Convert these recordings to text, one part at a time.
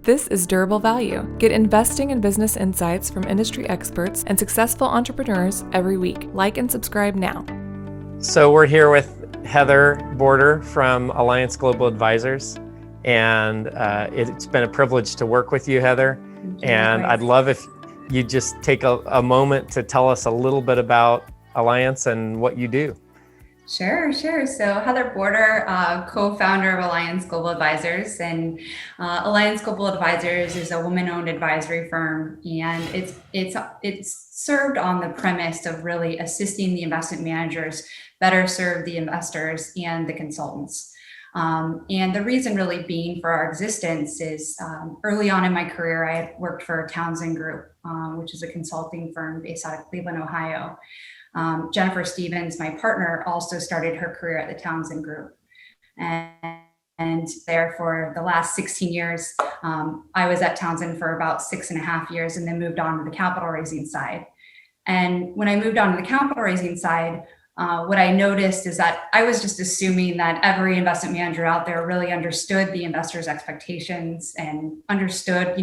This is Durable Value. Get investing and business insights from industry experts and successful entrepreneurs every week. Like and subscribe now. So we're here with Heather Border from Alliance Global Advisors, and it's been a privilege to work with you, Heather. And I'd love if you just take a moment to tell us a little bit about Alliance and what you do. Sure. So Heather Border, co-founder of Alliance Global Advisors, and Alliance Global Advisors is a woman-owned advisory firm, and it's served on the premise of really assisting the investment managers better serve the investors and the consultants. And the reason really being for our existence is early on in my career, I had worked for Townsend Group, which is a consulting firm based out of Cleveland, Ohio. Jennifer Stevens, my partner, also started her career at the Townsend Group. And there for the last 16 years, I was at Townsend for about 6.5 years and then moved on to the capital raising side. And when I moved on to the capital raising side, what I noticed is that I was just assuming that every investment manager out there really understood the investors' expectations and understood,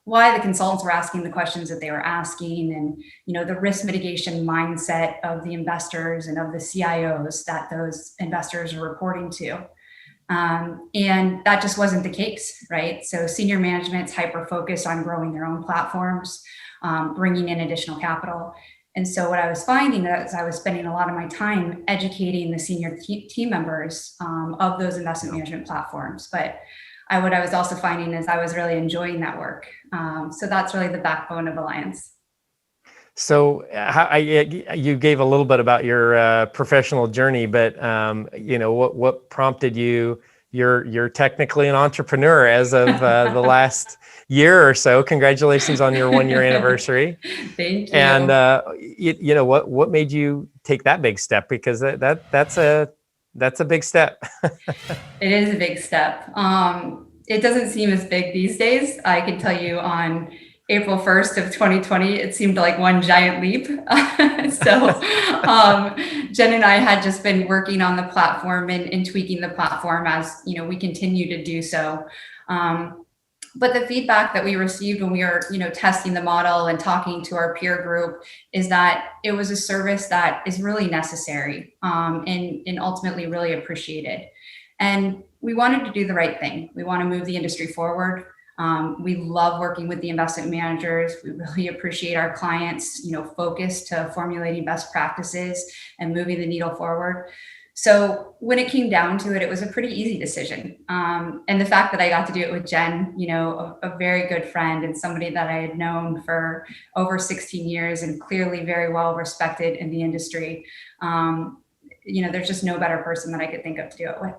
why the consultants were asking the questions that they were asking, and the risk mitigation mindset of the investors and of the CIOs that those investors are reporting to. And that just wasn't the case, right? So senior management's hyper-focused on growing their own platforms, bringing in additional capital. And so what I was finding is I was spending a lot of my time educating the senior team members of those investment management platforms. But what I was also finding is I was really enjoying that work. So that's really the backbone of Alliance. So you gave a little bit about your professional journey, but what prompted you? You're technically an entrepreneur as of the last year or so. Congratulations on your 1-year anniversary. Thank you. And what made you take that big step? Because that's a big step. It is a big step. It doesn't seem as big these days. I can tell you on April 1st of 2020, it seemed like one giant leap. So Jen and I had just been working on the platform and tweaking the platform as we continue to do so. But the feedback that we received when we were, testing the model and talking to our peer group is that it was a service that is really necessary and ultimately really appreciated. And we wanted to do the right thing. We want to move the industry forward. We love working with the investment managers. We really appreciate our clients, focused to formulating best practices and moving the needle forward. So when it came down to it, it was a pretty easy decision. And the fact that I got to do it with Jen, a very good friend and somebody that I had known for over 16 years and clearly very well respected in the industry, there's just no better person that I could think of to do it with.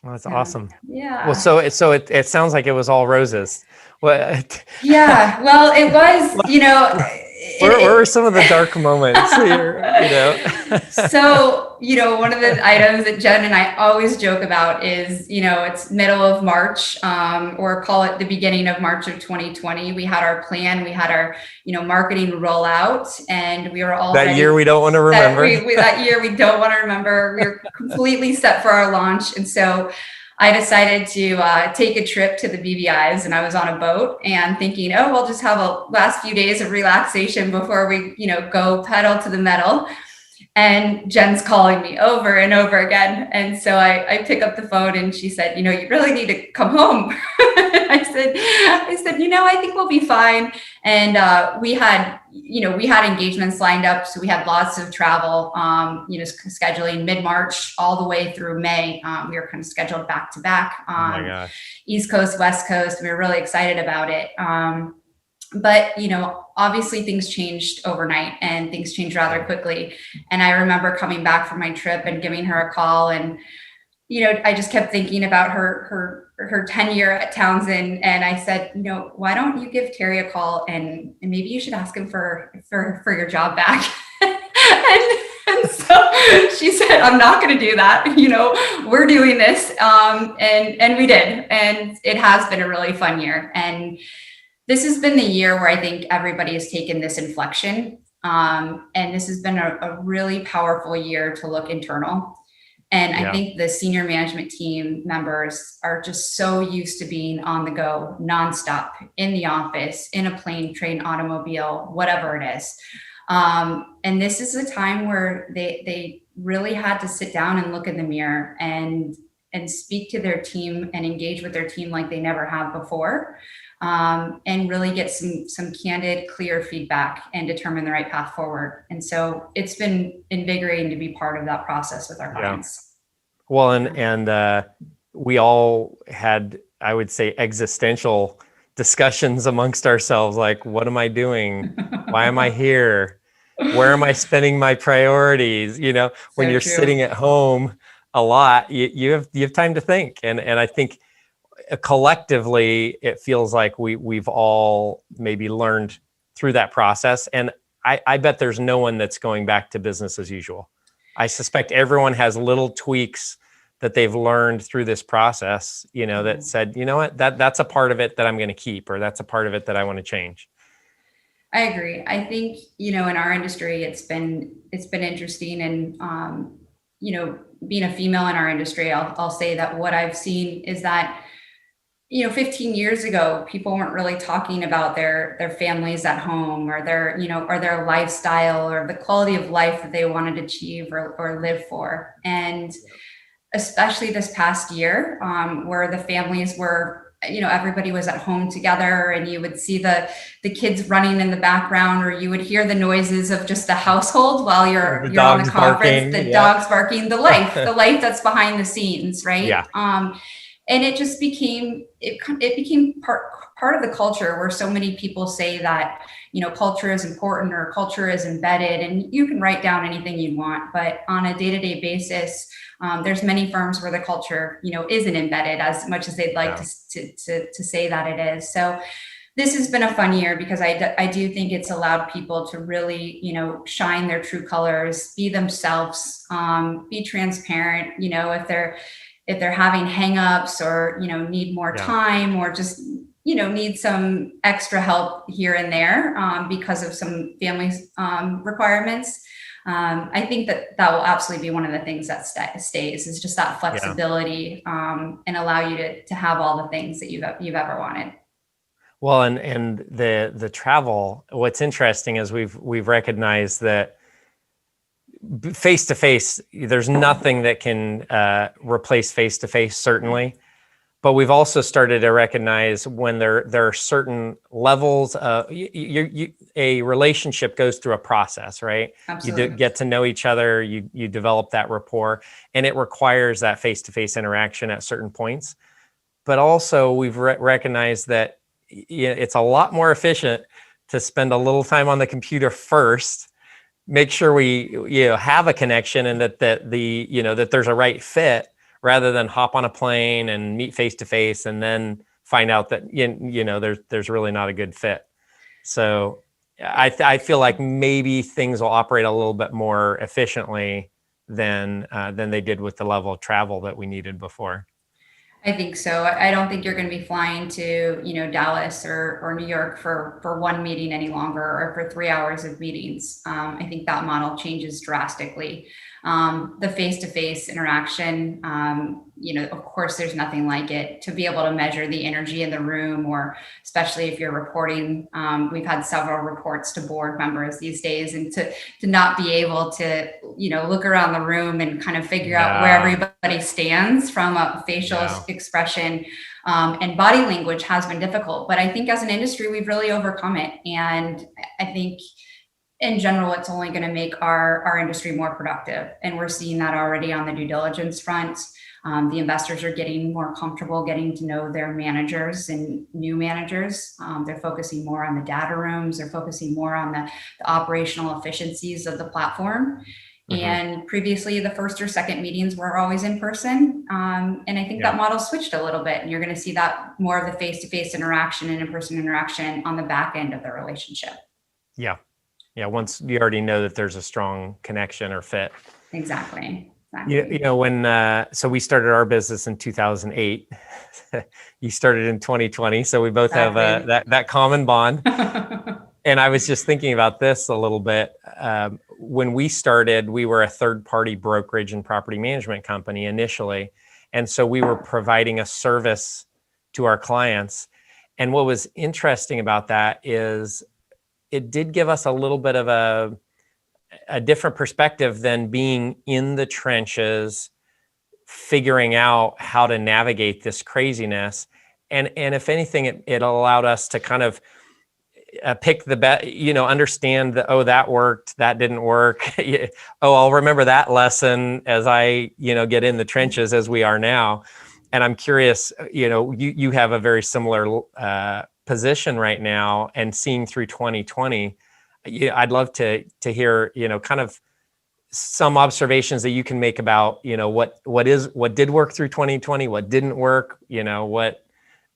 Well, that's awesome. Yeah. Well, so it sounds like it was all roses. Yeah. Well, it was, Where were some of the dark moments here, So, one of the items that Jen and I always joke about is, it's middle of March, or call it the beginning of March of 2020. We had our plan, we had our, marketing rollout, and we were all that year we don't want to remember. That year we don't want to remember. We were completely set for our launch. And so I decided to take a trip to the BVI's, and I was on a boat and thinking, we'll just have a last few days of relaxation before we, go pedal to the metal. And Jen's calling me over and over again. And so I pick up the phone and she said, you really need to come home. I said, I think we'll be fine. And we had engagements lined up. So we had lots of travel, scheduling mid-March all the way through May. We were kind of scheduled back to back, East Coast, West Coast. We were really excited about it. But, obviously things changed overnight and things changed rather quickly. And I remember coming back from my trip and giving her a call, and, I just kept thinking about her tenure at Townsend. And I said, why don't you give Terry a call and maybe you should ask him for your job back. And so she said, I'm not going to do that. We're doing this. And we did. And it has been a really fun year. And this has been the year where I think everybody has taken this inflection. And this has been a really powerful year to look internal. And I think the senior management team members are just so used to being on the go, nonstop, in the office, in a plane, train, automobile, whatever it is. And this is a time where they really had to sit down and look in the mirror and speak to their team and engage with their team like they never have before, and really get some candid, clear feedback and determine the right path forward. And so it's been invigorating to be part of that process with our clients. Well, and we all had, I would say, existential discussions amongst ourselves, like, what am I doing? Why am I here? Where am I spending my priorities? You know, when you're sitting at home a lot, you have time to think. And I think collectively, it feels like we've all maybe learned through that process. And I bet there's no one that's going back to business as usual. I suspect everyone has little tweaks that they've learned through this process, you know, that said, you know what, that's a part of it that I'm going to keep, or that's a part of it that I want to change. I agree. I think, you know, in our industry, it's been interesting. And, you know, being a female in our industry, I'll say that what I've seen is that, you know, 15 years ago, people weren't really talking about their families at home, or their, you know, or their lifestyle, or the quality of life that they wanted to achieve or live for. And especially this past year, where the families were, you know, everybody was at home together, and you would see the kids running in the background, or you would hear the noises of just the household while you're on the conference, the dogs barking, the life that's behind the scenes, right? Yeah. And it just became part of the culture, where so many people say that, you know, culture is important, or culture is embedded, and you can write down anything you want, but on a day-to-day basis, there's many firms where the culture, you know, isn't embedded as much as they'd like to say that it is. So this has been a fun year, because I do think it's allowed people to really, you know, shine their true colors, be themselves, be transparent, you know, if they're having hangups, or, you know, need more time, or just, you know, need some extra help here and there, because of some family requirements. I think that will absolutely be one of the things that stays, is just that flexibility, and allow you to have all the things that you've ever wanted. Well, and the travel, what's interesting is we've recognized that face-to-face, there's nothing that can replace face-to-face, certainly. But we've also started to recognize when there are certain levels of a relationship goes through a process, right? Absolutely. You get to know each other, you develop that rapport, and it requires that face-to-face interaction at certain points. But also we've recognized that it's a lot more efficient to spend a little time on the computer first, make sure we have a connection, and that there's a right fit, rather than hop on a plane and meet face to face and then find out that there's really not a good fit. So I feel like maybe things will operate a little bit more efficiently than they did with the level of travel that we needed before. I think so. I don't think you're going to be flying to, you know, Dallas or New York for one meeting any longer, or for 3 hours of meetings. I think that model changes drastically. The face-to-face interaction, you know, of course, there's nothing like it, to be able to measure the energy in the room, or especially if you're reporting. We've had several reports to board members these days, and to not be able to, you know, look around the room and kind of figure out where everybody stands from a facial expression, and body language has been difficult. But I think as an industry, we've really overcome it. And I think in general, it's only going to make our industry more productive. And we're seeing that already on the due diligence front. The investors are getting more comfortable getting to know their managers and new managers. They're focusing more on the data rooms. They're focusing more on the operational efficiencies of the platform. Mm-hmm. And previously, the first or second meetings were always in person. And I think that model switched a little bit. And you're going to see that more of the face-to-face interaction and in-person interaction on the back end of the relationship. Yeah. Yeah. Once you already know that there's a strong connection or fit. Exactly. You know, when so we started our business in 2008. You started in 2020, so we both have that common bond. And I was just thinking about this a little bit. when we started, we were a third-party brokerage and property management company initially. And so we were providing a service to our clients. And what was interesting about that is it did give us a little bit of a different perspective than being in the trenches, figuring out how to navigate this craziness. And if anything, it allowed us to kind of pick the best, understand that, oh, that worked, that didn't work. Oh, I'll remember that lesson as I, get in the trenches as we are now. And I'm curious, you have a very similar position right now, and seeing through 2020, I'd love to hear, kind of some observations that you can make about, what did work through 2020, what didn't work, what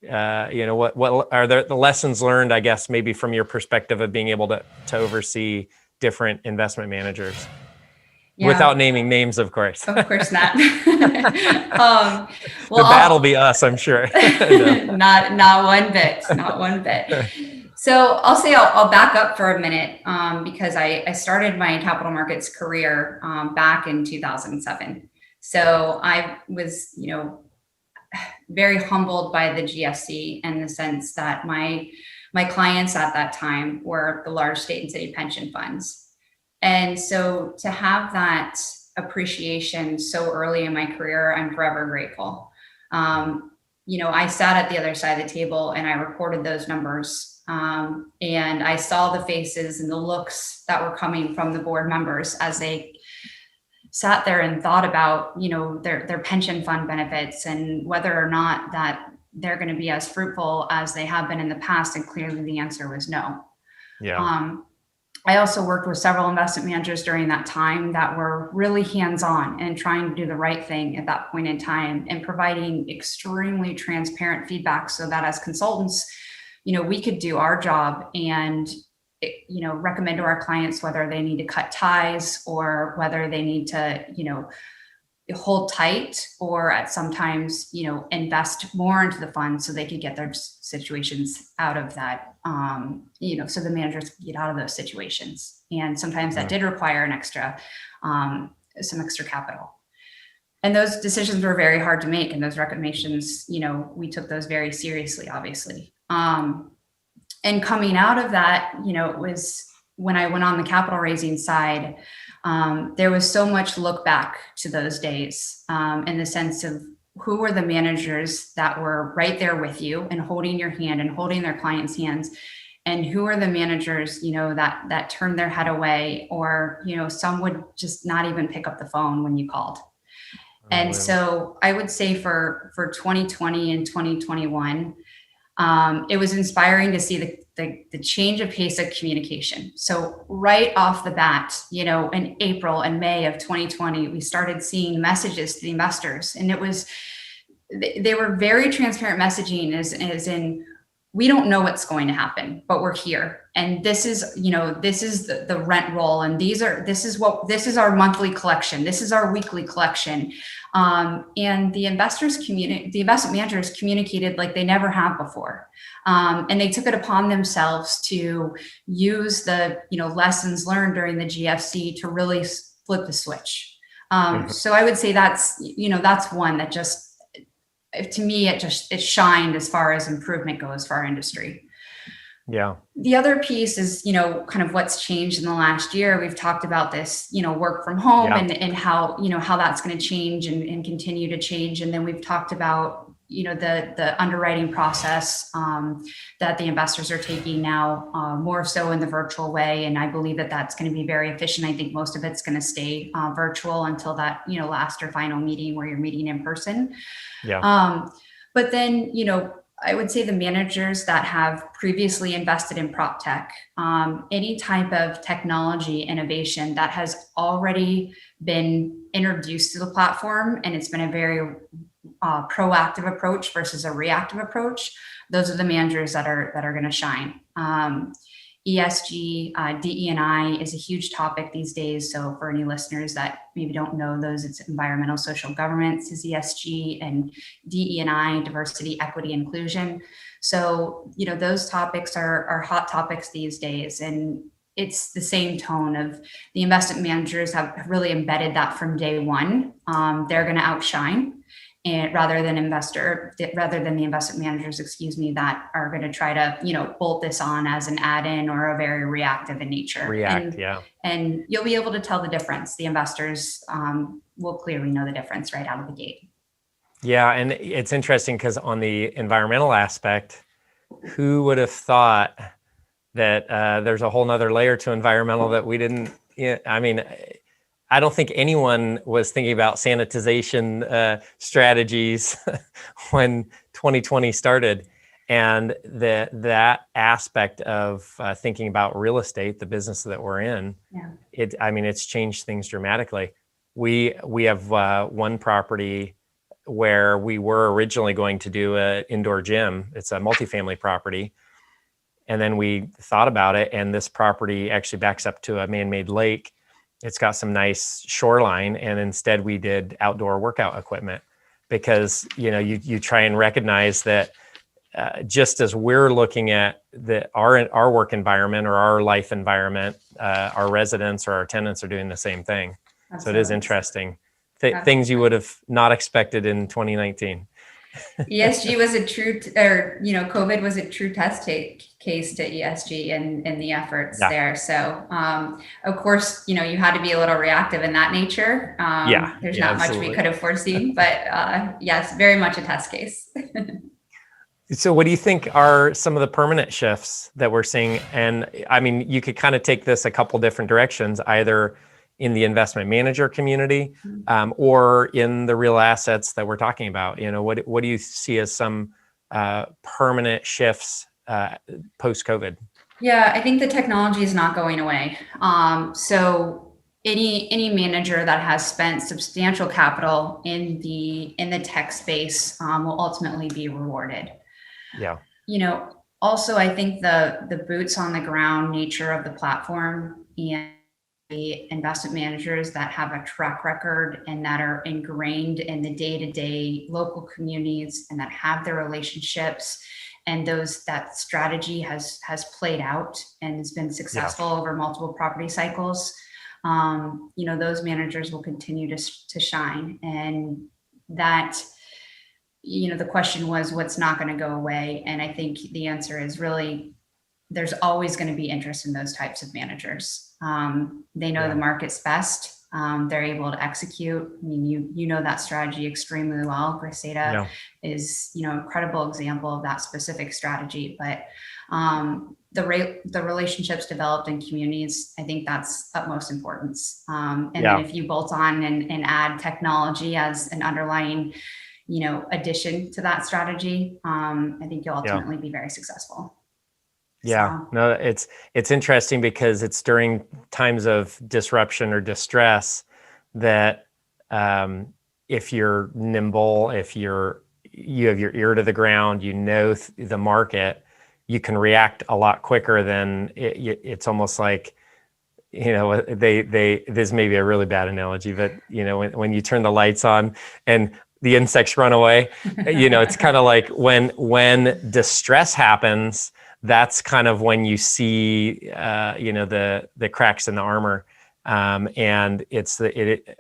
are the lessons learned, I guess, maybe from your perspective of being able to oversee different investment managers, without naming names, of course. Of course not. Well, the battle be us, I'm sure. No. not one bit, not one bit. So I'll say I'll back up for a minute because I started my capital markets career back in 2007. So I was, very humbled by the GFC in the sense that my clients at that time were the large state and city pension funds. And so to have that appreciation so early in my career, I'm forever grateful. I sat at the other side of the table and I reported those numbers. And I saw the faces and the looks that were coming from the board members as they sat there and thought about, their pension fund benefits and whether or not that they're going to be as fruitful as they have been in the past. And clearly the answer was no. Yeah. I also worked with several investment managers during that time that were really hands-on and trying to do the right thing at that point in time and providing extremely transparent feedback so that as consultants, we could do our job and recommend to our clients whether they need to cut ties or whether they need to, hold tight or at sometimes, invest more into the fund so they could get their situations out of that, so the managers could get out of those situations. And sometimes that did require some extra capital. And those decisions were very hard to make. And those recommendations, we took those very seriously, obviously. And coming out of that, it was when I went on the capital raising side, there was so much look back to those days in the sense of who were the managers that were right there with you and holding your hand and holding their clients' hands, and who are the managers, that turned their head away, or, some would just not even pick up the phone when you called. And so I would say for 2020 and 2021, it was inspiring to see the change of pace of communication. So right off the bat, in April and May of 2020, we started seeing messages to the investors, and they were very transparent messaging as in, we don't know what's going to happen, but we're here. And this is the rent roll. And this is our monthly collection. This is our weekly collection. And the investment managers communicated like they never have before. And they took it upon themselves to use the, lessons learned during the GFC to really flip the switch. So I would say that's one that just, to me, it shined as far as improvement goes for our industry. Yeah. The other piece is, kind of what's changed in the last year. We've talked about this, work from home and how, how that's going to change and continue to change. And then we've talked about, the underwriting process that the investors are taking now, more so in the virtual way. And I believe that that's going to be very efficient. I think most of it's going to stay virtual until that, last or final meeting where you're meeting in person. Yeah. But then, I would say the managers that have previously invested in prop tech, any type of technology innovation that has already been introduced to the platform, and it's been a very proactive approach versus a reactive approach, those are the managers that are going to shine. ESG, DE&I is a huge topic these days. So for any listeners that maybe don't know those, it's environmental social governance is ESG, and DE&I, diversity, equity, inclusion. So, those topics are hot topics these days. And it's the same tone of the investment managers have really embedded that from day one. They're going to outshine, and rather than the investment managers, that are going to try to, bolt this on as an add-in or a very reactive in nature. And you'll be able to tell the difference. The investors will clearly know the difference right out of the gate. Yeah, and it's interesting because on the environmental aspect, who would have thought that there's a whole nother layer to environmental that we didn't, I mean, I don't think anyone was thinking about sanitization strategies when 2020 started. And that aspect of thinking about real estate, the business that we're in, it's changed things dramatically. We have one property where we were originally going to do an indoor gym. It's a multifamily property. And then we thought about it, and this property actually backs up to a man-made lake. It's got some nice shoreline, and instead we did outdoor workout equipment because, you try and recognize that just as we're looking at our work environment or our life environment, our residents or our tenants are doing the same thing. Absolutely. So it is interesting. Things you would have not expected in 2019. ESG was COVID was a true test case to ESG and the efforts there. So, of course, you had to be a little reactive in that nature. There's not much we could have foreseen, but yes, very much a test case. So what do you think are some of the permanent shifts that we're seeing? And I mean, you could kind of take this a couple different directions, either in the investment manager community or in the real assets that we're talking about. What do you see as some permanent shifts post-COVID? Yeah, I think the technology is not going away. So any manager that has spent substantial capital in the tech space will ultimately be rewarded. Yeah. Also, I think the boots on the ground nature of the platform and the investment managers that have a track record and that are ingrained in the day-to-day local communities and that have their relationships and that strategy has played out and has been successful over multiple property cycles. Those managers will continue to shine, and that, the question was what's not going to go away. And I think the answer is really there's always going to be interest in those types of managers. They know the market's best. They're able to execute. I mean, that strategy extremely well. Griseta is, incredible example of that specific strategy. But the relationships developed in communities, I think that's utmost importance. And then if you bolt on and add technology as an underlying, addition to that strategy, I think you'll ultimately be very successul. Yeah, no, it's interesting because it's during times of disruption or distress that if you're nimble, if you have your ear to the ground, the market, you can react a lot quicker than it's almost like, this may be a really bad analogy, but when you turn the lights on and the insects run away, it's kind of like when distress happens, that's kind of when you see, the cracks in the armor. And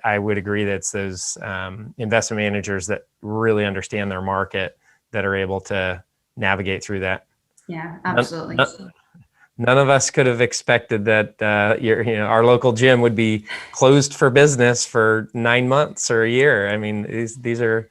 I would agree that it's those investment managers that really understand their market that are able to navigate through that. Yeah, absolutely. None of us could have expected that our local gym would be closed for business for 9 months or a year. I mean, these are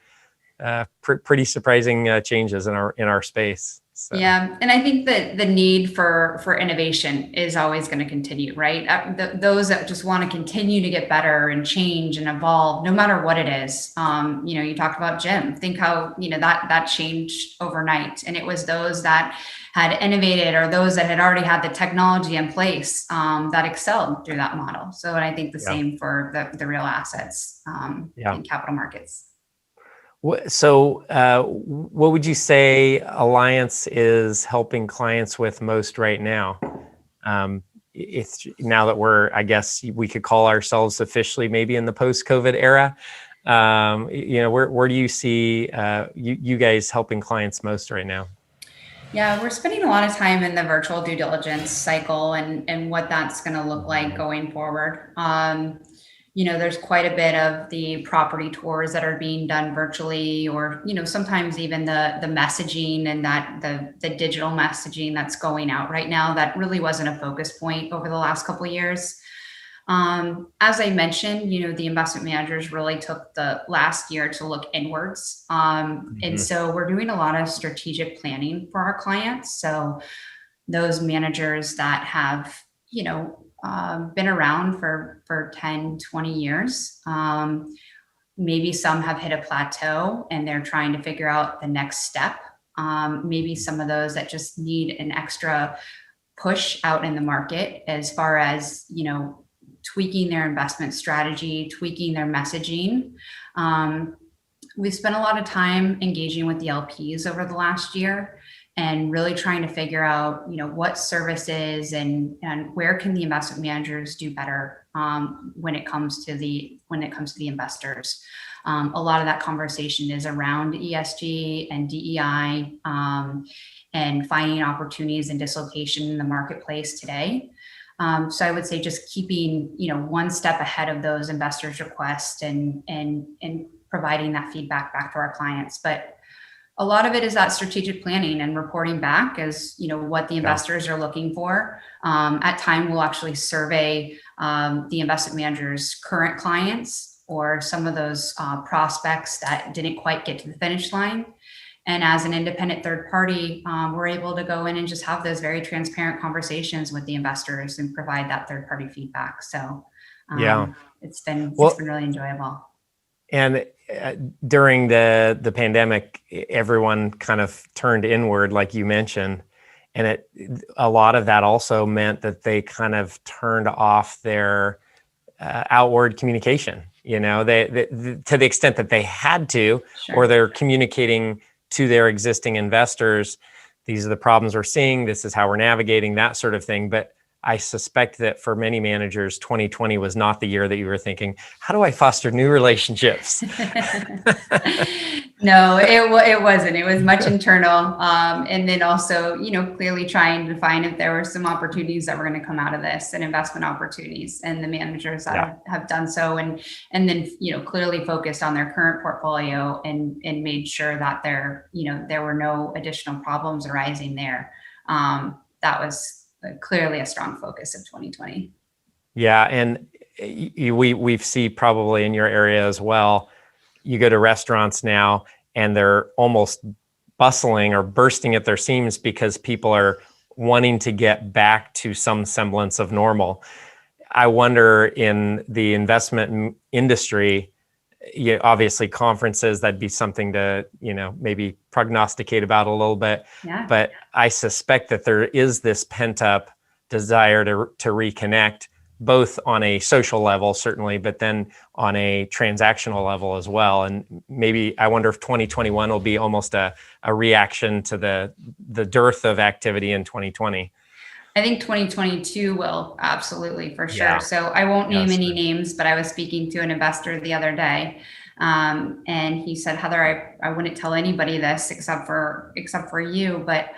pretty surprising changes in our space. So. Yeah, and I think that the need for innovation is always going to continue, right? Those that just want to continue to get better and change and evolve, no matter what it is. You talked about Jim. Think how that changed overnight, and it was those that had innovated or those that had already had the technology in place that excelled through that model. So, and I think the same for the real assets in capital markets. So what would you say Alliance is helping clients with most right now? It's now that I guess we could call ourselves officially maybe in the post-COVID era. Where do you see you guys helping clients most right now? Yeah, we're spending a lot of time in the virtual due diligence cycle and what that's going to look like going forward. There's quite a bit of the property tours that are being done virtually, or sometimes even the messaging and that the digital messaging that's going out right now that really wasn't a focus point over the last couple of years. As I mentioned, the investment managers really took the last year to look inwards. And so we're doing a lot of strategic planning for our clients. So those managers that have, been around for 10, 20 years, maybe some have hit a plateau and they're trying to figure out the next step. Maybe some of those that just need an extra push out in the market as far as, tweaking their investment strategy, tweaking their messaging. We've spent a lot of time engaging with the LPs over the last year and really trying to figure out, what services and where can the investment managers do better when it comes to the investors. A lot of that conversation is around ESG and DEI and finding opportunities and dislocation in the marketplace today. So I would say just keeping, one step ahead of those investors' requests and providing that feedback back to our clients. But a lot of it is that strategic planning and reporting back as, what the investors are looking for. At time, we'll actually survey the investment manager's current clients or some of those prospects that didn't quite get to the finish line. And as an independent third party, we're able to go in and just have those very transparent conversations with the investors and provide that third party feedback. So it's been really enjoyable. And during the pandemic, everyone kind of turned inward, like you mentioned. And a lot of that also meant that they kind of turned off their outward communication, they to the extent that they had to, or they're communicating to their existing investors, these are the problems we're seeing, this is how we're navigating, that sort of thing. But I suspect that for many managers, 2020 was not the year that you were thinking, how do I foster new relationships? No, it wasn't. It was much internal. And then also, clearly trying to find if there were some opportunities that were going to come out of this and investment opportunities, and the managers that have done so. And then, clearly focused on their current portfolio and made sure that there were no additional problems arising there. That was clearly a strong focus of 2020. Yeah. And we see probably in your area as well, you go to restaurants now and they're almost bustling or bursting at their seams because people are wanting to get back to some semblance of normal. I wonder in the investment industry, obviously conferences, that'd be something to, maybe prognosticate about a little bit. Yeah. But I suspect that there is this pent up desire to reconnect, both on a social level, certainly, but then on a transactional level as well. And maybe I wonder if 2021 will be almost a reaction to the dearth of activity in 2020. I think 2022 will, absolutely, for sure. Yeah. So I won't name any names, but I was speaking to an investor the other day, and he said, Heather, I wouldn't tell anybody this except for you, but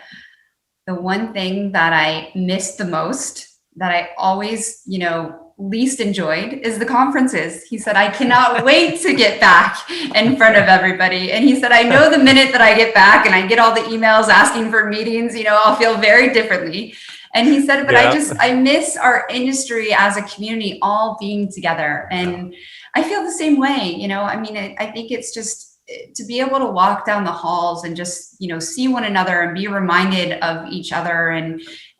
the one thing that I missed the most, that I always, least enjoyed, is the conferences. He said, I cannot wait to get back in front of everybody. And he said, I know the minute that I get back and I get all the emails asking for meetings, I'll feel very differently. And he said, but I miss our industry as a community all being together. And I feel the same way, I think it's just to be able to walk down the halls and just, see one another and be reminded of each other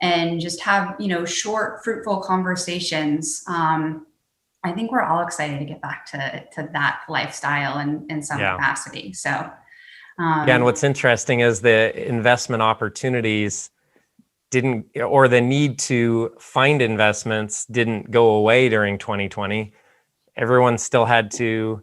and just have, short, fruitful conversations. I think we're all excited to get back to that lifestyle in some capacity. So, and what's interesting is the investment opportunities or the need to find investments didn't go away during 2020. Everyone still had to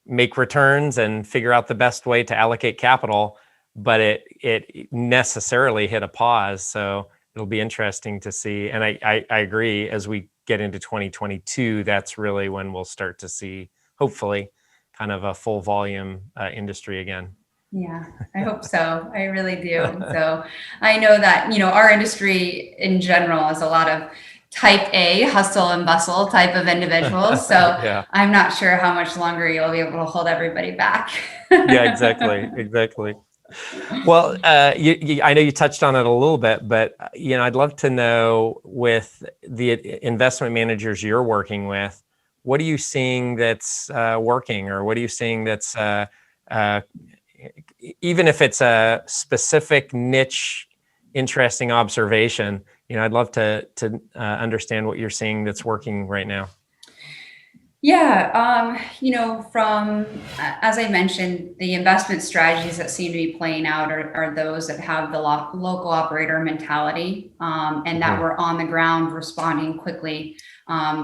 make returns and figure out the best way to allocate capital, but it necessarily hit a pause. So it'll be interesting to see. And I agree, as we get into 2022, that's really when we'll start to see, hopefully, kind of a full volume industry again. Yeah, I hope so. I really do. So I know that, our industry in general is a lot of type A, hustle and bustle type of individuals. So Yeah. I'm not sure how much longer you'll be able to hold everybody back. Yeah, exactly. Well, I know you touched on it a little bit, but I'd love to know, with the investment managers you're working with, what are you seeing that's working, or what are you seeing that's uh, even if it's a specific niche, interesting observation? I'd love to understand what you're seeing that's working right now. Yeah, from as I mentioned, the investment strategies that seem to be playing out are those that have the local operator mentality, and that Mhm. were on the ground responding quickly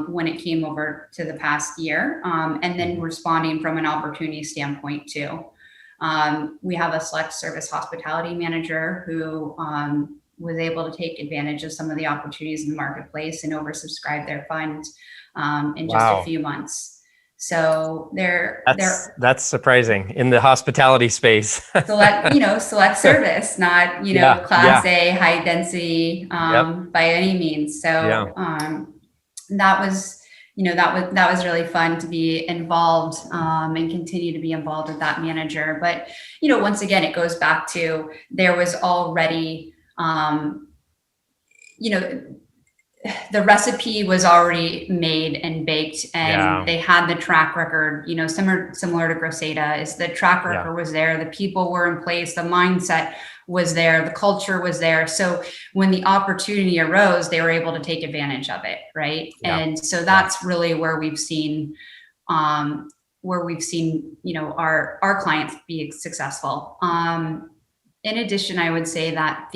when it came over to the past year, and then Mhm. responding from an opportunity standpoint too. We have a select service hospitality manager who was able to take advantage of some of the opportunities in the marketplace and oversubscribe their fund in just a Wow. few months. So they're That's surprising in the hospitality space. select service, not Yeah, class yeah, A high density yep, by any means. yeah, So that was that was really fun to be involved and continue to be involved with that manager. But once again, it goes back to there was already you know the recipe was already made and baked, and yeah, they had the track record, similar to Groseta. Is the track yeah, record was there, the people were in place, the mindset was there, the culture was there. So when the opportunity arose, they were able to take advantage of it, right? yeah, And so yeah. that's really where we've seen our clients be successful. In addition, I would say that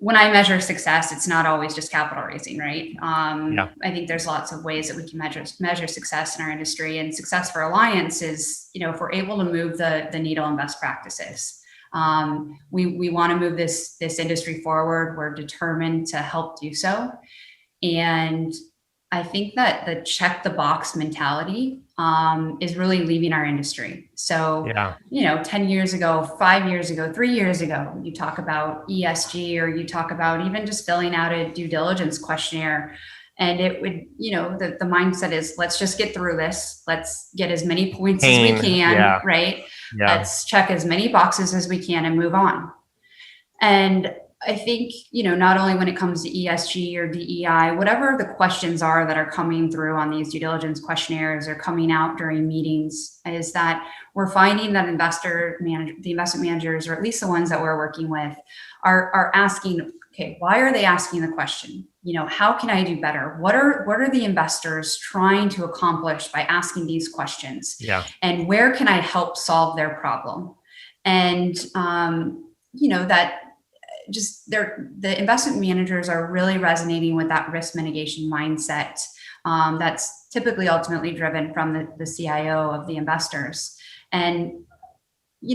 when I measure success, it's not always just capital raising, right? Yeah. I think there's lots of ways that we can measure success in our industry, and success for Alliance is, if we're able to move the needle in best practices. We want to move this industry forward. We're determined to help do so, and I think that the check the box mentality is really leaving our industry. So, Yeah. 10 years ago, 5 years ago, 3 years ago, you talk about ESG, or you talk about even just filling out a due diligence questionnaire. And it would, the mindset is, let's just get through this. Let's get as many points as we Pain. can, Yeah. right? Yeah. Let's check as many boxes as we can and move on. And I think, not only when it comes to ESG or DEI, whatever the questions are that are coming through on these due diligence questionnaires or coming out during meetings, is that we're finding that the investment managers, or at least the ones that we're working with, are asking, okay, why are they asking the question? How can I do better? What are the investors trying to accomplish by asking these questions? Yeah. And where can I help solve their problem? And, that just the investment managers are really resonating with that risk mitigation mindset that's typically ultimately driven from the CIO of the investors. And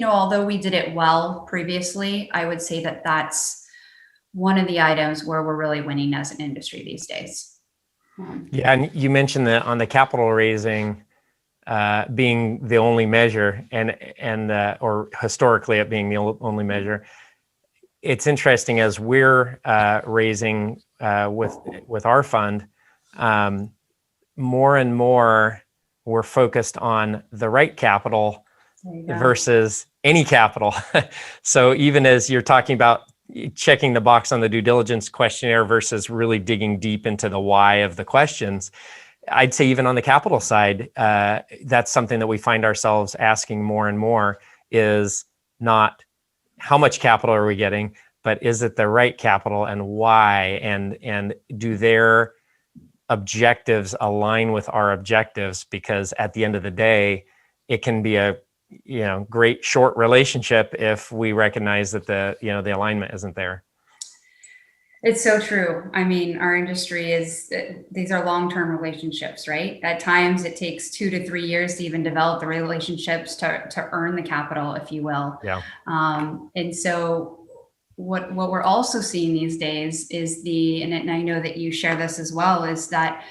although we did it well previously, I would say that that's one of the items where we're really winning as an industry these days. Yeah. And you mentioned that on the capital raising being the only measure, and or historically it being the only measure. It's interesting, as we're raising with our fund, more and more we're focused on the right capital versus any capital. So even as you're talking about checking the box on the due diligence questionnaire versus really digging deep into the why of the questions, I'd say even on the capital side, that's something that we find ourselves asking more and more, is not how much capital are we getting, but is it the right capital, and why, and do their objectives align with our objectives? Because at the end of the day, it can be a great short relationship if we recognize that the alignment isn't there. It's so true. I mean, our industry these are long-term relationships, right? At times it takes 2 to 3 years to even develop the relationships to earn the capital, if you will. Yeah. And so what we're also seeing these days is and I know that you share this as well, is that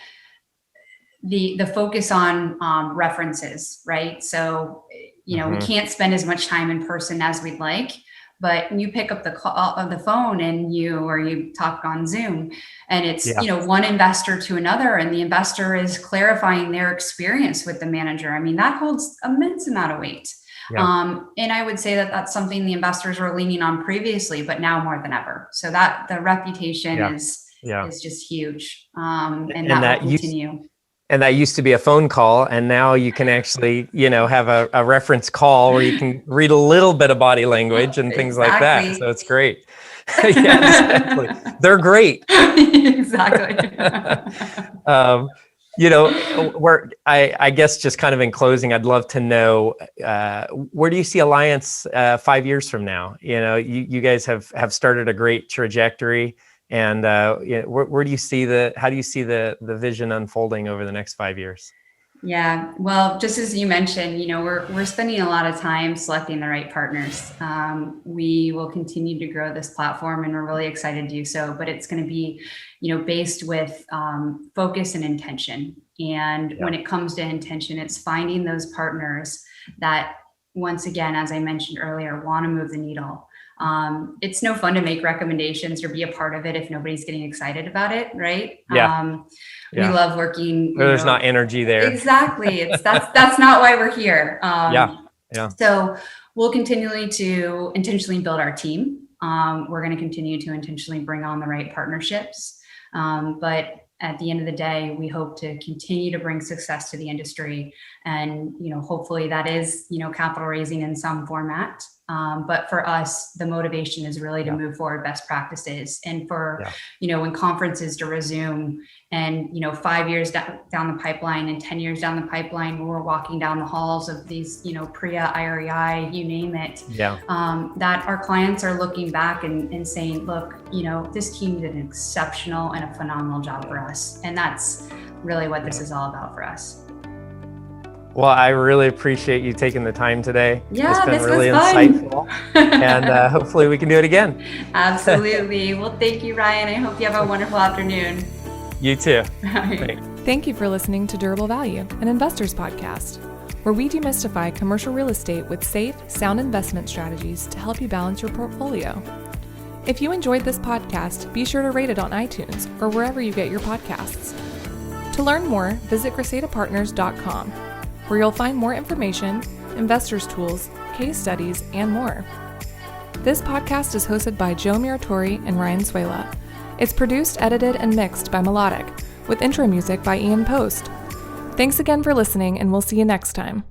the focus on references, right? So you know, we can't spend as much time in person as we'd like, but you pick up the call of the phone and you talk on Zoom, and it's, you know, one investor to another, and the investor is clarifying their experience with the manager. I mean, that holds immense amount of weight. And I would say that that's something the investors were leaning on previously, but now more than ever. So that the reputation is just huge. And that will continue. And that used to be a phone call, and now you can actually, you know, have a reference call where you can read a little bit of body language and things like that. So it's great. Exactly. They're great. Exactly. You know, I guess just kind of in closing, I'd love to know, where do you see Alliance 5 years from now? You know, you guys have started a great trajectory. And you know, where do you see how do you see the vision unfolding over the next 5 years? Yeah, well, just as you mentioned, you know, we're spending a lot of time selecting the right partners. We will continue to grow this platform, and we're really excited to do so. But it's going to be, you know, based with focus and intention. And when it comes to intention, it's finding those partners that, once again, as I mentioned earlier, want to move the needle. It's no fun to make recommendations or be a part of it if nobody's getting excited about it, right? We love working. There's not energy there. Exactly. That's not why we're here. Yeah. So we'll continue to intentionally build our team. We're going to continue to intentionally bring on the right partnerships. But at the end of the day, we hope to continue to bring success to the industry. And, you know, hopefully that is, you know, capital raising in some format. But for us, the motivation is really to move forward best practices, and for, you know, when conferences to resume, and, you know, 5 years down the pipeline and 10 years down the pipeline, when we're walking down the halls of these, you know, PRIA, IREI, you name it, that our clients are looking back and saying, look, you know, this team did an exceptional and a phenomenal job for us. And that's really what this is all about for us. Well, I really appreciate you taking the time today. Yeah, it's been this really was fun. insightful. And hopefully we can do it again. Absolutely. Well, thank you, Ryan. I hope you have a wonderful afternoon. You too. Thank you for listening to Durable Value, an investors podcast, where we demystify commercial real estate with safe, sound investment strategies to help you balance your portfolio. If you enjoyed this podcast, be sure to rate it on iTunes or wherever you get your podcasts. To learn more, visit cresatapartners.com, where you'll find more information, investors' tools, case studies, and more. This podcast is hosted by Joe Muratori and Ryan Suela. It's produced, edited, and mixed by Melodic, with intro music by Ian Post. Thanks again for listening, and we'll see you next time.